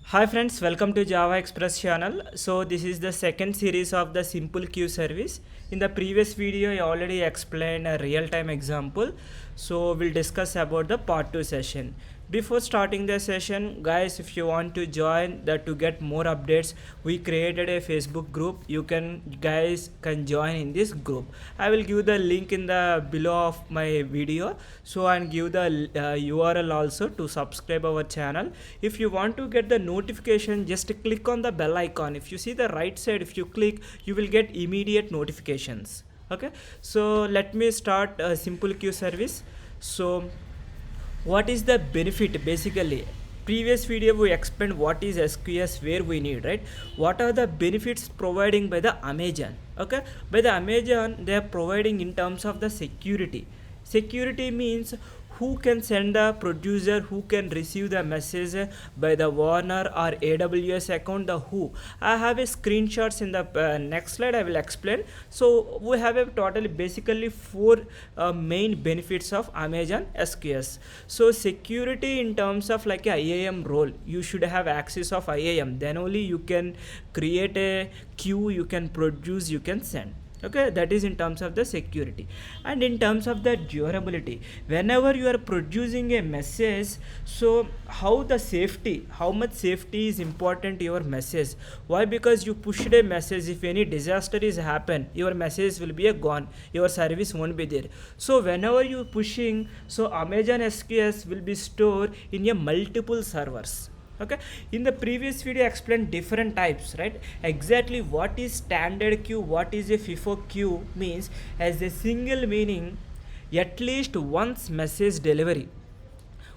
Hi friends, welcome to Java Express channel. So this is the second series of the simple queue service. In the previous video, I already explained a real-time example. So we'll discuss about the part 2 session. Before starting the session, guys, if you want to join that to get more updates, we created a Facebook group. You guys can join in this group. I will give the link in the below of my video. So and give the URL also to subscribe our channel. If you want to get the notification, just click on the bell icon. If you see the right side, if you click, you will get immediate notifications. Okay, so let me start a simple queue service. So what is the benefit? Basically, previous video we explained what is SQS, where we need, right? What are the benefits providing by the Amazon? Okay, by the Amazon they are providing in terms of the security means who can send the producer, who can receive the message by the Warner or AWS account, the who. I have a screenshots in the next slide. I will explain. So we have a totally basically four main benefits of Amazon SQS. So security in terms of like a IAM role, you should have access of IAM. Then only you can create a queue, you can produce, you can send. Okay, that is in terms of the security. And in terms of the durability, whenever you are producing a message, so how much safety is important to your message? Why? Because you pushed a message, if any disaster is happen, your message will be a gone, your service won't be there. So whenever you pushing, so Amazon SQS will be stored in a multiple servers. Okay, in the previous video I explained different types, right? Exactly what is standard queue, what is a FIFO queue means, as a single meaning, at least once message delivery.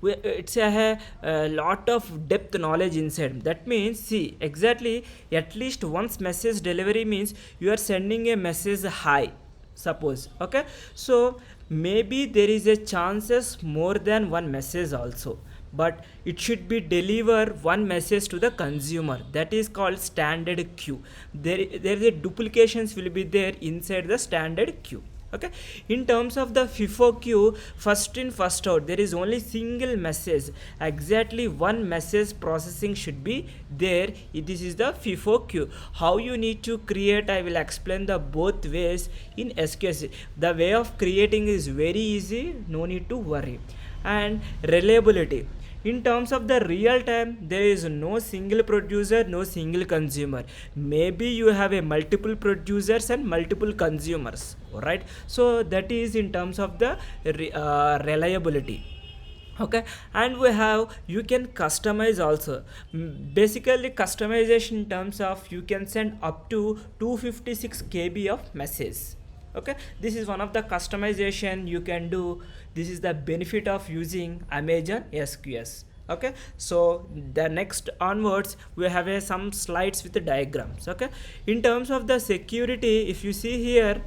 It's a lot of depth knowledge inside. That means, see, exactly at least once message delivery means you are sending a message hi, suppose. Okay, so maybe there is a chances more than one message also, but it should be deliver one message to the consumer. That is called standard queue. There is a duplications will be there inside the standard queue. Okay, in terms of the FIFO queue, first in first out, there is only single message, exactly one message processing should be there. This is the FIFO queue. How you need to create, I will explain the both ways in SQS. The way of creating is very easy, no need to worry. And reliability, in terms of the real time, there is no single producer, no single consumer. Maybe you have a multiple producers and multiple consumers, right? So that is in terms of the reliability. Okay, and we have, you can customize also. Basically customization in terms of you can send up to 256 KB of message. Okay, this is one of the customization you can do. This is the benefit of using Amazon SQS. Okay, so the next onwards we have some slides with the diagrams. Okay, in terms of the security, if you see here,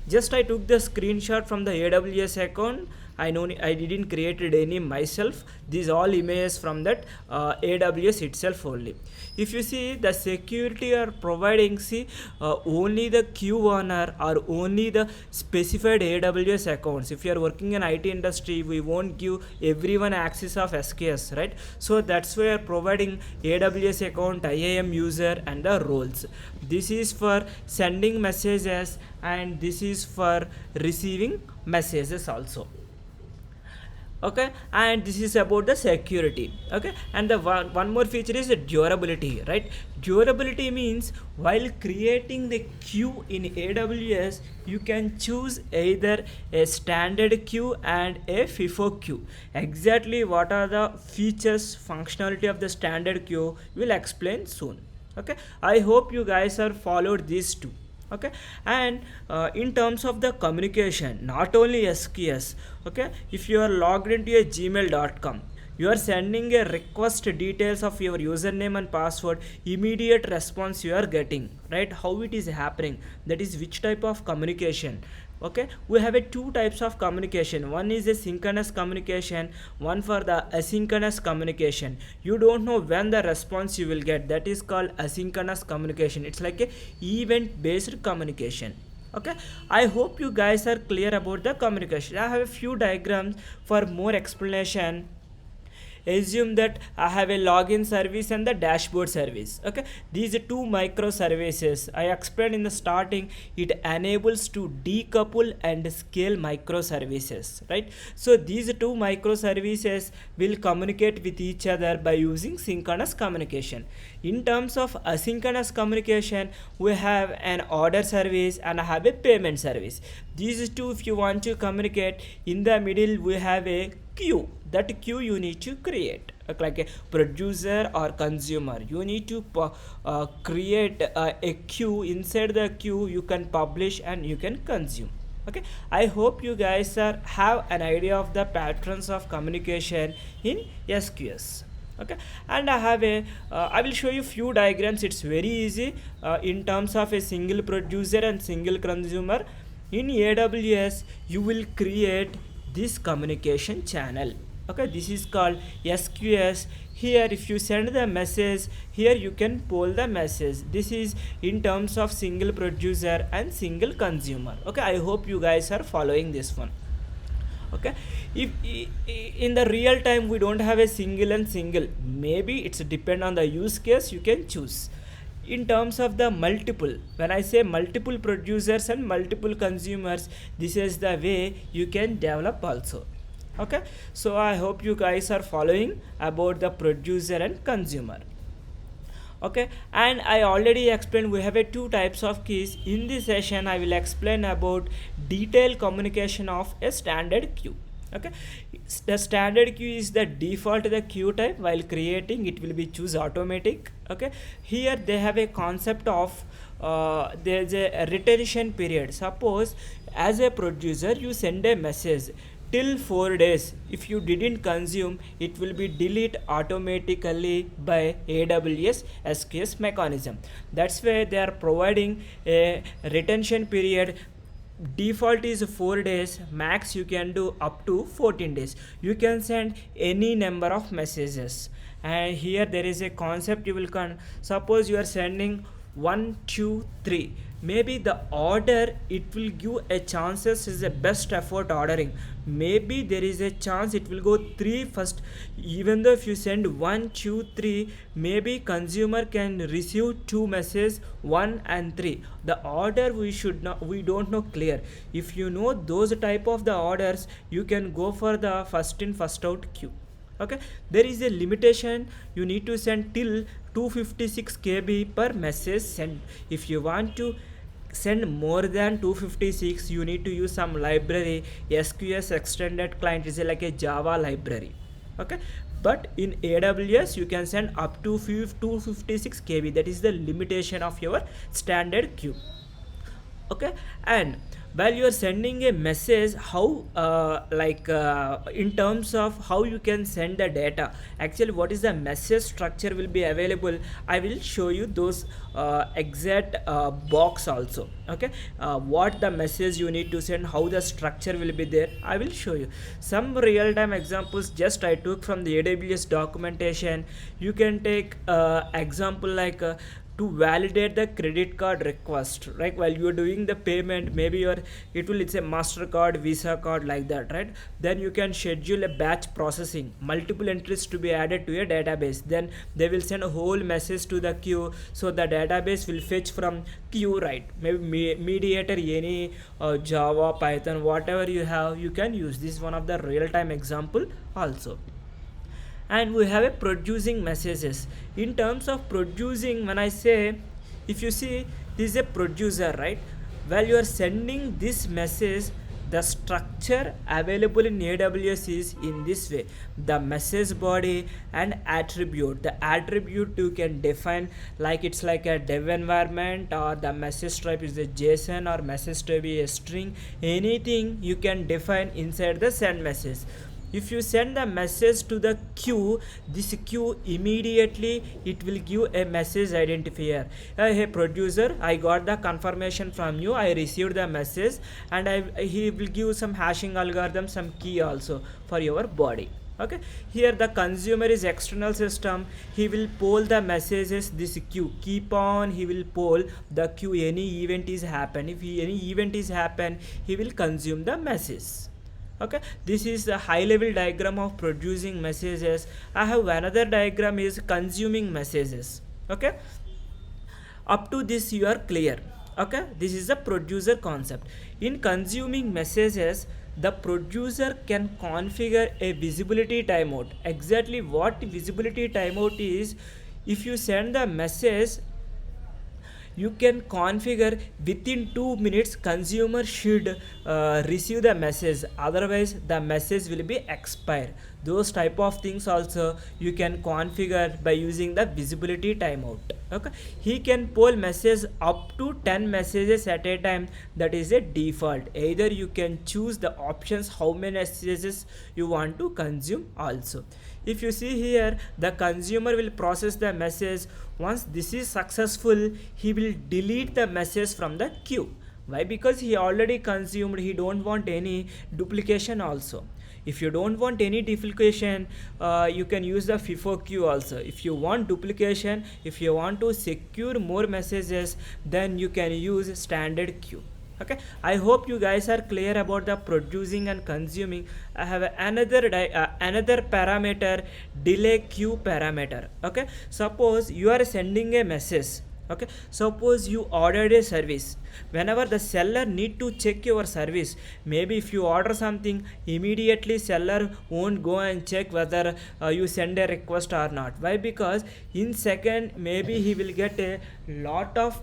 just I took the screenshot from the AWS account. I didn't created any myself. These all images from that AWS itself only. If you see the security are providing, see, only the queue owner or only the specified AWS accounts. If you are working in IT industry, we won't give everyone access of SKS, right? So that's why we are providing AWS account, IAM user and the roles. This is for sending messages and this is for receiving messages also. Okay, and this is about the security. Okay, and the one more feature is the durability, right? Durability means while creating the queue in AWS, you can choose either a standard queue and a FIFO queue. Exactly what are the features, functionality of the standard queue, we'll explain soon. Okay, I hope you guys are followed these two. Okay, and in terms of the communication, not only SQS. Okay, if you are logged into a gmail.com, you are sending a request details of your username and password, immediate response you are getting, right? How it is happening, that is which type of communication. Okay, we have a two types of communication. One is a synchronous communication, one for the asynchronous communication. You don't know when the response you will get, that is called asynchronous communication. It's like a event based communication. Okay, I hope you guys are clear about the communication. I have a few diagrams for more explanation. assume that I have a login service and the dashboard service. Okay, these two microservices I explained in the starting, it enables to decouple and scale microservices, right? So these two microservices will communicate with each other by using synchronous communication. In terms of asynchronous communication, we have an order service and I have a payment service. These two, if you want to communicate, in the middle we have a queue. That queue you need to create, like a producer or consumer. You need to create a queue. Inside the queue you can publish and you can consume. Okay, I hope you guys have an idea of the patterns of communication in SQS. Okay, and I will show you few diagrams. It's very easy in terms of a single producer and single consumer. In AWS you will create this communication channel. Okay, this is called SQS. Here if you send the message, here you can poll the message. This is in terms of single producer and single consumer. Okay, I hope you guys are following this one. Okay, if in the real time we don't have a single and single, maybe it's depend on the use case, you can choose. In terms of the multiple, when I say multiple producers and multiple consumers, this is the way you can develop also. Okay, so I hope you guys are following about the producer and consumer. Okay, and I already explained we have a two types of keys. In this session I will explain about detailed communication of a standard queue. Okay, the standard queue is the default the queue type. While creating it will be choose automatic. Okay, here they have a concept of there's a retention period. Suppose as a producer you send a message till 4 days. If you didn't consume, it will be delete automatically by AWS SQS mechanism. That's why they are providing a retention period. Default is 4 days, max you can do up to 14 days. You can send any number of messages, and here there is a concept you will suppose you are sending 1 2 3, maybe the order it will give a chances is a best effort ordering. Maybe there is a chance it will go 3 first. Even though if you send 1 2 3, maybe consumer can receive 2 messages 1 and 3. The order we don't know clear. If you know those type of the orders, you can go for the first in first out queue. Okay, there is a limitation. You need to send till 256 KB per message sent. If you want to send more than 256, you need to use some library. SQS extended client is like a Java library. Okay, but in AWS you can send up to 256 KB. That is the limitation of your standard queue. Okay, and while you are sending a message, how in terms of how you can send the data, actually what is the message structure will be available, I will show you those exact box also. Okay, what the message you need to send, how the structure will be there, I will show you some real-time examples. Just I took from the AWS documentation. You can take example like to validate the credit card request, right? While you are doing the payment, maybe it's a MasterCard, Visa card, like that, right? Then you can schedule a batch processing, multiple entries to be added to a database. Then they will send a whole message to the queue, so the database will fetch from queue, right? Maybe mediator, any Java, Python, whatever you have, you can use. This is one of the real-time example also. And we have a producing messages. In terms of producing, when I say, if you see this is a producer, right? While you are sending this message, the structure available in AWS is in this way: the message body and attribute. The attribute you can define like it's like a dev environment, or the message type is a JSON, or message type is a string. Anything you can define inside the send message. If you send the message to the queue, this queue immediately it will give a message identifier. Hey producer, I got the confirmation from you, I received the message, and he will give some hashing algorithm, some key also for your body. Okay, here the consumer is external system. He will poll the messages, this queue keep on, he will poll the queue. Any event is happen, if any event is happen, he will consume the message. Okay, this is the high level diagram of producing messages. I have another diagram is consuming messages. Okay, up to this you are clear. Okay, this is the producer concept. In consuming messages, the producer can configure a visibility timeout. Exactly what visibility timeout is, if you send the message, you can configure within 2 minutes consumer should receive the message, otherwise the message will be expired. Those type of things also you can configure by using the visibility timeout. Okay, he can poll message up to 10 messages at a time. That is a default. Either you can choose the options how many messages you want to consume also. If you see here, the consumer will process the message. Once this is successful, he will delete the message from the queue. Why? Because he already consumed, he don't want any duplication also. If you don't want any duplication, you can use the FIFO queue also. If you want duplication, if you want to secure more messages, then you can use standard queue. Okay, I hope you guys are clear about the producing and consuming. I have another parameter, delay queue parameter. Okay, suppose you are sending a message. Okay, suppose you ordered a service. Whenever the seller need to check your service, maybe if you order something, immediately seller won't go and check whether you send a request or not. Why? Because in second maybe he will get a lot of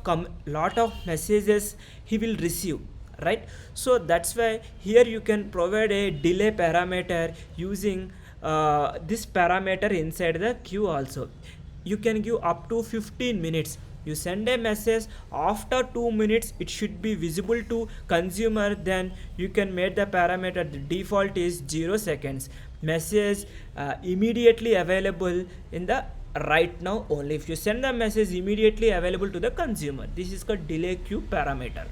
messages he will receive, right? So that's why here you can provide a delay parameter using this parameter inside the queue also. You can give up to 15 minutes. You send a message, after 2 minutes it should be visible to consumer, then you can make the parameter, the default is 0 seconds. Message immediately available in the right now only. If you send the message immediately available to the consumer, this is called delay queue parameter.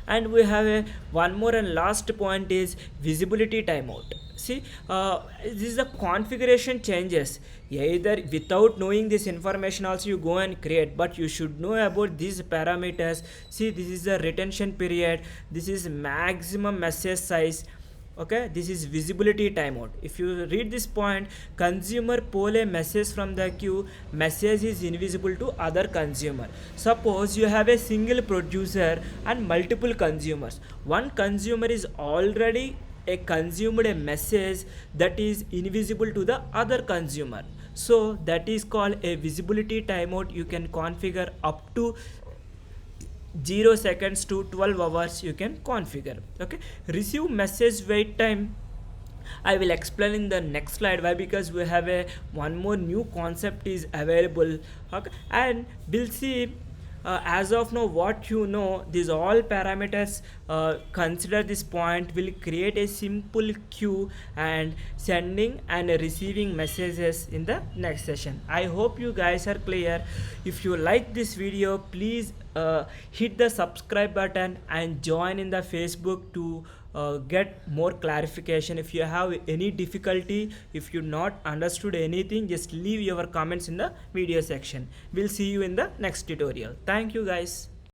And we have a one more and last point is visibility timeout. See, this is the configuration changes. Either without knowing this information also you go and create, but you should know about these parameters. See, this is the retention period, this is maximum message size. Okay, this is visibility timeout. If you read this point, consumer pull a message from the queue, message is invisible to other consumer. Suppose you have a single producer and multiple consumers. One consumer is already consumed a message that is invisible to the other consumer, so that is called a visibility timeout. You can configure up to 0 seconds to 12 hours you can configure. Okay, receive message wait time I will explain in the next slide. Why? Because we have a one more new concept is available. Okay, and we'll see as of now what you know, these all parameters consider this point will create a simple queue and sending and receiving messages in the next session. I hope you guys are clear. If you like this video, please hit the subscribe button and join in the Facebook to get more clarification. If you have any difficulty, if you not understood anything, just leave your comments in the video section. We'll see you in the next tutorial. Thank you guys.